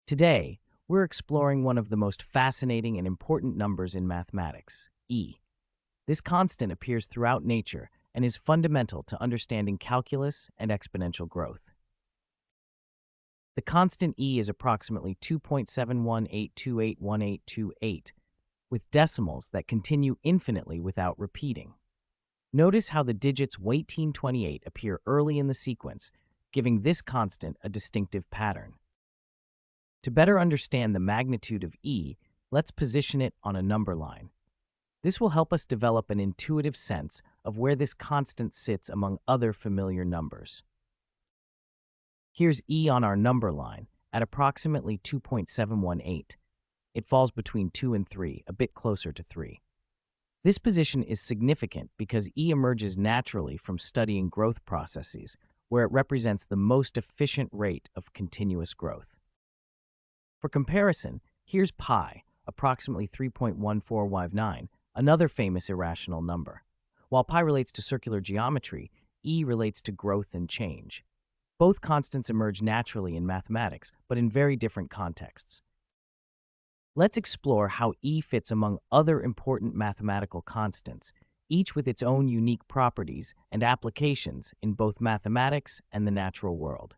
Today, we're exploring one of the most fascinating and important numbers in mathematics, e. This constant appears throughout nature and is fundamental to understanding calculus and exponential growth. The constant e is approximately 2.7182818828, with decimals that continue infinitely without repeating. Notice how the digits 1828 appear early in the sequence, giving this constant a distinctive pattern. To better understand the magnitude of e, let's position it on a number line. This will help us develop an intuitive sense of where this constant sits among other familiar numbers. Here's e on our number line at approximately 2.718. It falls between 2 and 3, a bit closer to 3. This position is significant because e emerges naturally from studying growth processes, where it represents the most efficient rate of continuous growth. For comparison, here's pi, approximately 3.1459, another famous irrational number. While pi relates to circular geometry, e relates to growth and change. Both constants emerge naturally in mathematics, but in very different contexts. Let's explore how e fits among other important mathematical constants, each with its own unique properties and applications in both mathematics and the natural world.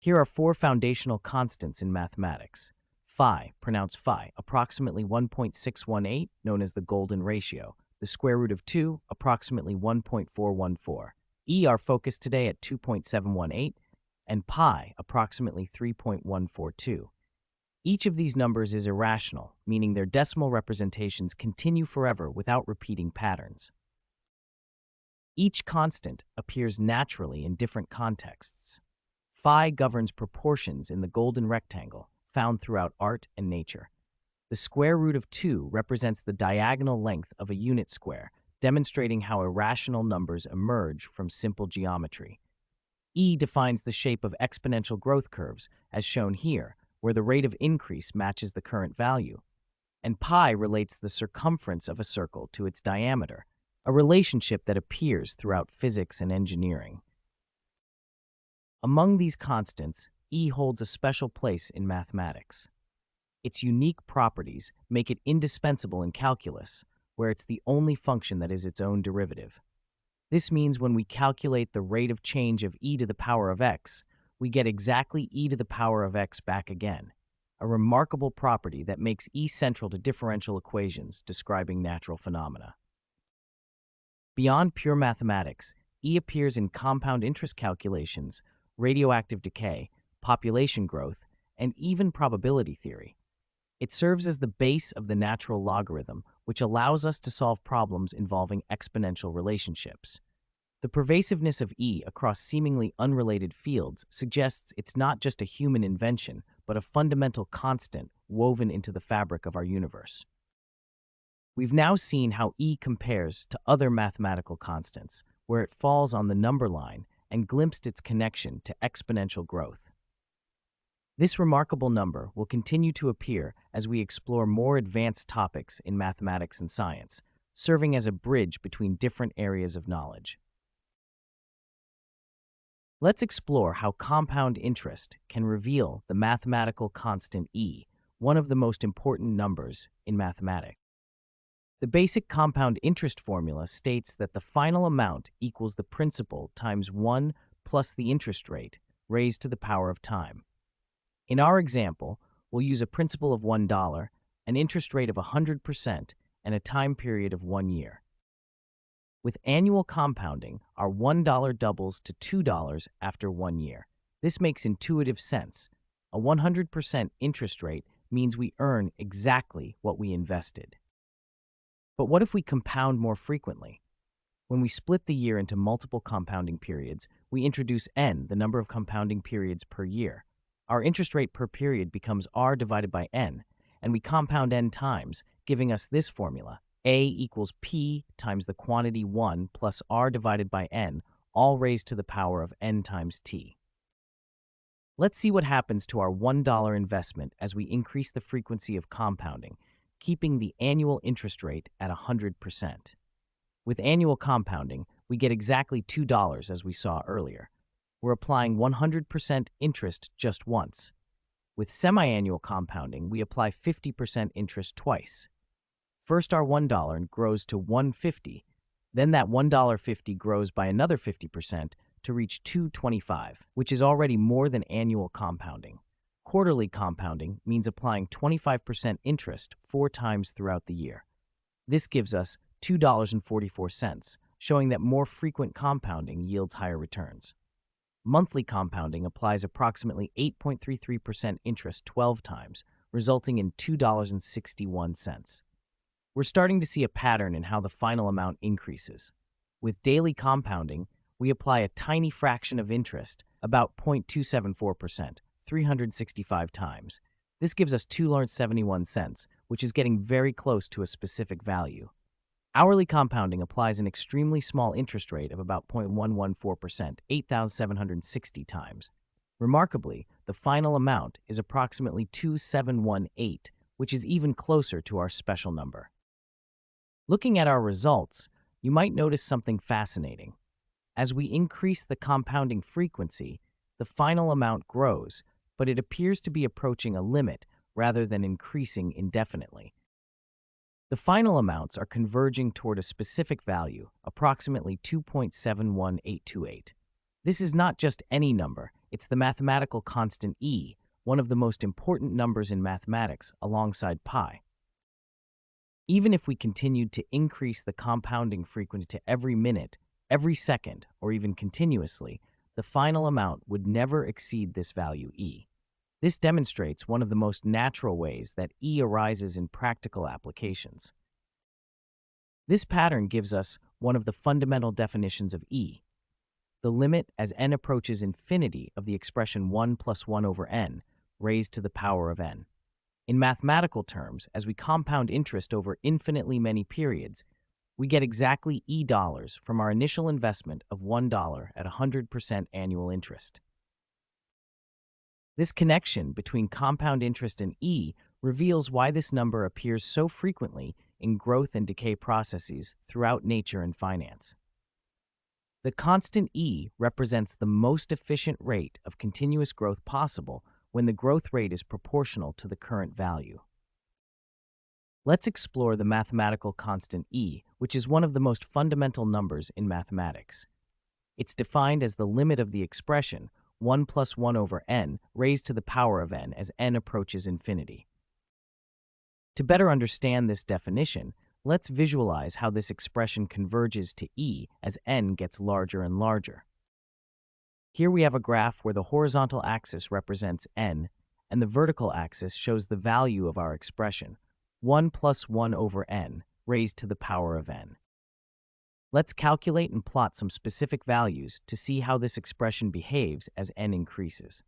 Here are 4 foundational constants in mathematics. Phi, pronounced phi, approximately 1.618, known as the golden ratio. The square root of 2, approximately 1.414. E, our focus today at 2.718, and pi, approximately 3.142. Each of these numbers is irrational, meaning their decimal representations continue forever without repeating patterns. Each constant appears naturally in different contexts. Phi governs proportions in the golden rectangle, found throughout art and nature. The square root of 2 represents the diagonal length of a unit square, demonstrating how irrational numbers emerge from simple geometry. E defines the shape of exponential growth curves, as shown here, where the rate of increase matches the current value. And pi relates the circumference of a circle to its diameter, a relationship that appears throughout physics and engineering. Among these constants, e holds a special place in mathematics. Its unique properties make it indispensable in calculus, where it's the only function that is its own derivative. This means when we calculate the rate of change of e to the power of x, we get exactly e to the power of x back again, a remarkable property that makes e central to differential equations describing natural phenomena. Beyond pure mathematics, e appears in compound interest calculations, radioactive decay, population growth, and even probability theory. It serves as the base of the natural logarithm, which allows us to solve problems involving exponential relationships. The pervasiveness of e across seemingly unrelated fields suggests it's not just a human invention, but a fundamental constant woven into the fabric of our universe. We've now seen how e compares to other mathematical constants, where it falls on the number line, and glimpsed its connection to exponential growth. This remarkable number will continue to appear as we explore more advanced topics in mathematics and science, serving as a bridge between different areas of knowledge. Let's explore how compound interest can reveal the mathematical constant e, one of the most important numbers in mathematics. The basic compound interest formula states that the final amount equals the principal times 1 plus the interest rate raised to the power of time. In our example, we'll use a principal of $1, an interest rate of 100%, and a time period of 1 year. With annual compounding, our $1 doubles to $2 after 1 year. This makes intuitive sense. A 100% interest rate means we earn exactly what we invested. But what if we compound more frequently? When we split the year into multiple compounding periods, we introduce n, the number of compounding periods per year. Our interest rate per period becomes r divided by n, and we compound n times, giving us this formula: a equals p times the quantity 1 plus r divided by n, all raised to the power of n times t. Let's see what happens to our $1 investment as we increase the frequency of compounding, keeping the annual interest rate at 100%. With annual compounding, we get exactly $2 as we saw earlier. We're applying 100% interest just once. With semi-annual compounding, we apply 50% interest twice. First, our $1 grows to $1.50, then that $1.50 grows by another 50% to reach $2.25, which is already more than annual compounding. Quarterly compounding means applying 25% interest 4 times throughout the year. This gives us $2.44, showing that more frequent compounding yields higher returns. Monthly compounding applies approximately 8.33% interest 12 times, resulting in $2.61. We're starting to see a pattern in how the final amount increases. With daily compounding, we apply a tiny fraction of interest, about 0.274%, 365 times. This gives us $2.71, which is getting very close to a specific value. Hourly compounding applies an extremely small interest rate of about 0.114%, 8,760 times. Remarkably, the final amount is approximately 2,718, which is even closer to our special number. Looking at our results, you might notice something fascinating. As we increase the compounding frequency, the final amount grows, but it appears to be approaching a limit rather than increasing indefinitely. The final amounts are converging toward a specific value, approximately 2.71828. This is not just any number, it's the mathematical constant e, one of the most important numbers in mathematics alongside pi. Even if we continued to increase the compounding frequency to every minute, every second, or even continuously, the final amount would never exceed this value e. This demonstrates one of the most natural ways that e arises in practical applications. This pattern gives us one of the fundamental definitions of e, the limit as n approaches infinity of the expression 1 plus 1 over n raised to the power of n. In mathematical terms, as we compound interest over infinitely many periods, we get exactly e dollars from our initial investment of $1 at 100% annual interest. This connection between compound interest and e reveals why this number appears so frequently in growth and decay processes throughout nature and finance. The constant e represents the most efficient rate of continuous growth possible when the growth rate is proportional to the current value. Let's explore the mathematical constant e, which is one of the most fundamental numbers in mathematics. It's defined as the limit of the expression 1 plus 1 over n raised to the power of n as n approaches infinity. To better understand this definition, let's visualize how this expression converges to e as n gets larger and larger. Here we have a graph where the horizontal axis represents n, and the vertical axis shows the value of our expression, 1 plus 1 over n raised to the power of n. Let's calculate and plot some specific values to see how this expression behaves as n increases.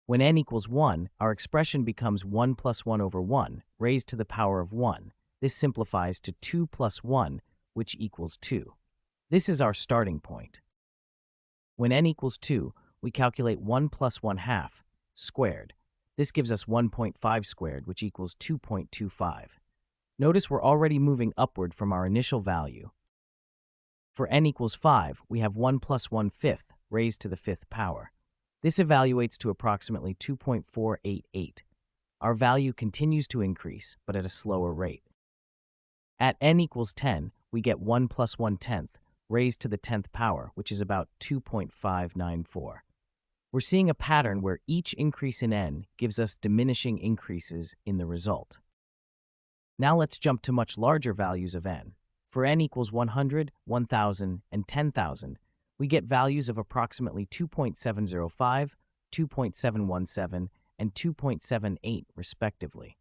When n equals 1, our expression becomes 1 plus 1 over 1 raised to the power of 1. This simplifies to 2 plus 1, which equals 2. This is our starting point. When n equals 2, we calculate 1 plus 1/2 squared. This gives us 1.5 squared, which equals 2.25. Notice we're already moving upward from our initial value. For n equals 5, we have 1 plus 1/5 raised to the 5th power. This evaluates to approximately 2.488. Our value continues to increase, but at a slower rate. At n equals 10, we get 1 plus 1/10 raised to the 10th power, which is about 2.594. We're seeing a pattern where each increase in n gives us diminishing increases in the result. Now let's jump to much larger values of n. For n equals 100, 1,000, and 10,000, we get values of approximately 2.705, 2.717, and 2.78 respectively.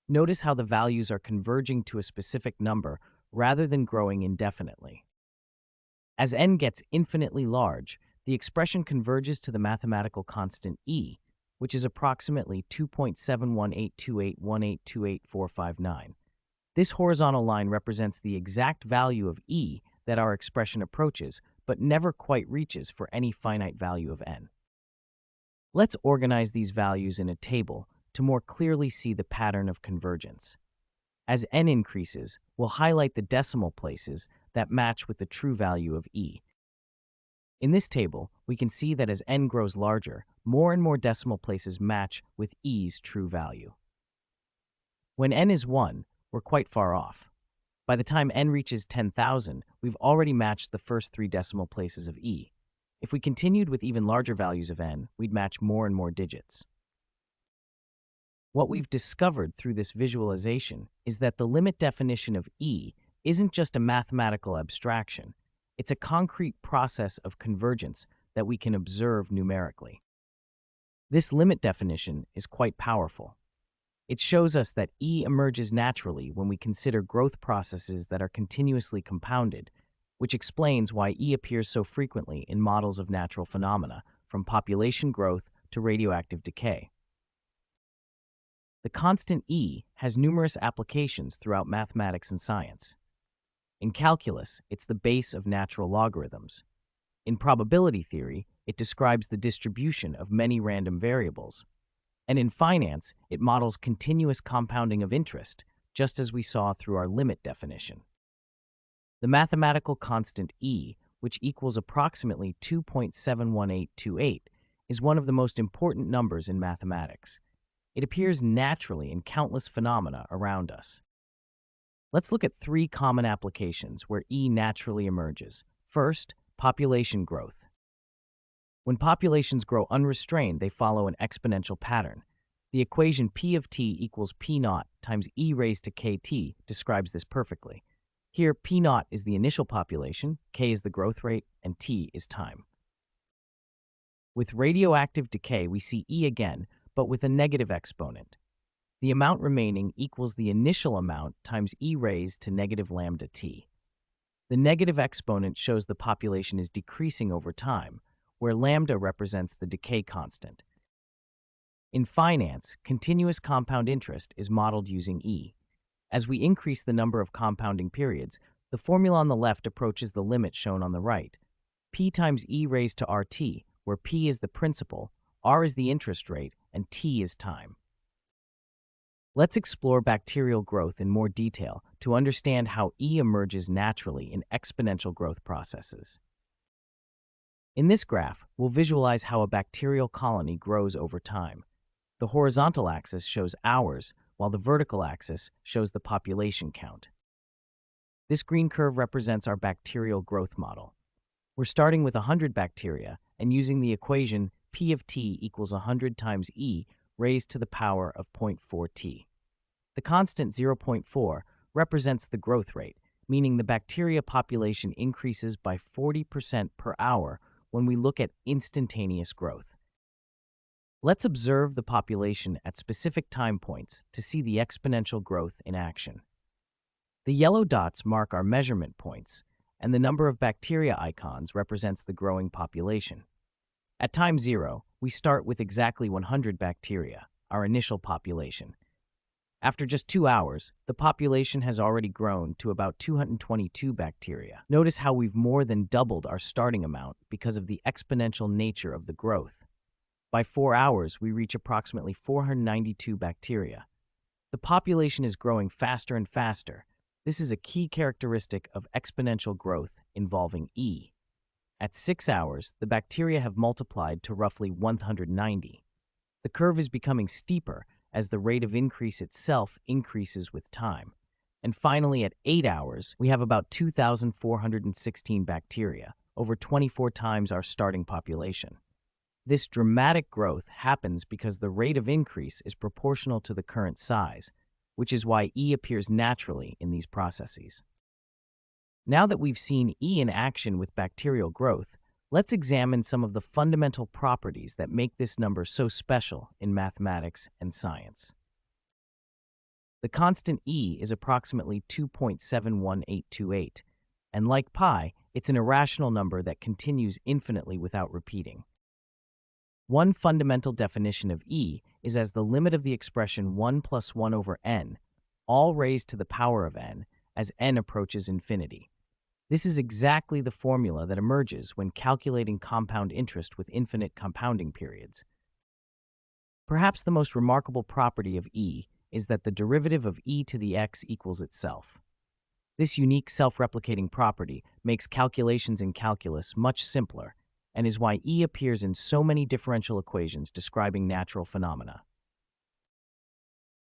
Notice how the values are converging to a specific number rather than growing indefinitely. As n gets infinitely large, the expression converges to the mathematical constant e, which is approximately 2.718281828,459. This horizontal line represents the exact value of e that our expression approaches, but never quite reaches for any finite value of n. Let's organize these values in a table to more clearly see the pattern of convergence. As n increases, we'll highlight the decimal places that match with the true value of e. In this table, we can see that as n grows larger, more and more decimal places match with e's true value. When n is 1, we're quite far off. By the time n reaches 10,000, we've already matched the first 3 decimal places of e. If we continued with even larger values of n, we'd match more and more digits. What we've discovered through this visualization is that the limit definition of e isn't just a mathematical abstraction. It's a concrete process of convergence that we can observe numerically. This limit definition is quite powerful. It shows us that e emerges naturally when we consider growth processes that are continuously compounded, which explains why e appears so frequently in models of natural phenomena, from population growth to radioactive decay. The constant e has numerous applications throughout mathematics and science. In calculus, it's the base of natural logarithms. In probability theory, it describes the distribution of many random variables. And in finance, it models continuous compounding of interest, just as we saw through our limit definition. The mathematical constant e, which equals approximately 2.71828, is one of the most important numbers in mathematics. It appears naturally in countless phenomena around us. Let's look at 3 common applications where e naturally emerges. First, population growth. When populations grow unrestrained, they follow an exponential pattern. The equation p of t equals p naught times e raised to kt describes this perfectly. Here, p naught is the initial population, k is the growth rate, and t is time. With radioactive decay, we see e again, but with a negative exponent. The amount remaining equals the initial amount times e raised to negative lambda t. The negative exponent shows the population is decreasing over time, where lambda represents the decay constant. In finance, continuous compound interest is modeled using e. As we increase the number of compounding periods, the formula on the left approaches the limit shown on the right. P times e raised to rt, where p is the principal, r is the interest rate, and t is time. Let's explore bacterial growth in more detail to understand how e emerges naturally in exponential growth processes. In this graph, we'll visualize how a bacterial colony grows over time. The horizontal axis shows hours, while the vertical axis shows the population count. This green curve represents our bacterial growth model. We're starting with 100 bacteria and using the equation p of t equals 100 times e raised to the power of 0.4t. The constant 0.4 represents the growth rate, meaning the bacteria population increases by 40% per hour when we look at instantaneous growth. Let's observe the population at specific time points to see the exponential growth in action. The yellow dots mark our measurement points, and the number of bacteria icons represents the growing population. At time 0, we start with exactly 100 bacteria, our initial population. After just 2 hours, the population has already grown to about 222 bacteria. Notice how we've more than doubled our starting amount because of the exponential nature of the growth. By 4 hours, we reach approximately 492 bacteria. The population is growing faster and faster. This is a key characteristic of exponential growth involving e. At 6 hours, the bacteria have multiplied to roughly 190. The curve is becoming steeper as the rate of increase itself increases with time. And finally, at 8 hours, we have about 2,416 bacteria, over 24 times our starting population. This dramatic growth happens because the rate of increase is proportional to the current size, which is why E appears naturally in these processes. Now that we've seen E in action with bacterial growth, let's examine some of the fundamental properties that make this number so special in mathematics and science. The constant E is approximately 2.71828, and like pi, it's an irrational number that continues infinitely without repeating. One fundamental definition of E is as the limit of the expression 1 plus 1 over n, all raised to the power of n, as n approaches infinity. This is exactly the formula that emerges when calculating compound interest with infinite compounding periods. Perhaps the most remarkable property of E is that the derivative of e to the x equals itself. This unique self-replicating property makes calculations in calculus much simpler, and is why E appears in so many differential equations describing natural phenomena.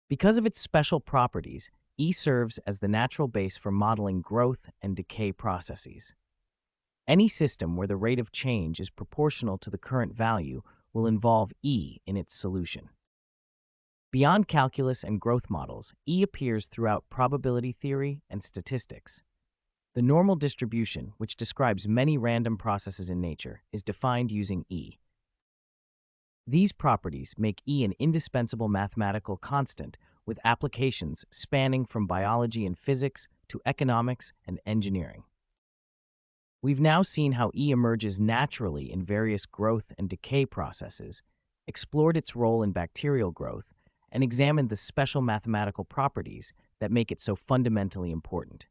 Because of its special properties, E serves as the natural base for modeling growth and decay processes. Any system where the rate of change is proportional to the current value will involve E in its solution. Beyond calculus and growth models, E appears throughout probability theory and statistics. The normal distribution, which describes many random processes in nature, is defined using E. These properties make E an indispensable mathematical constant with applications spanning from biology and physics to economics and engineering. We've now seen how E emerges naturally in various growth and decay processes, explored its role in bacterial growth, and examined the special mathematical properties that make it so fundamentally important.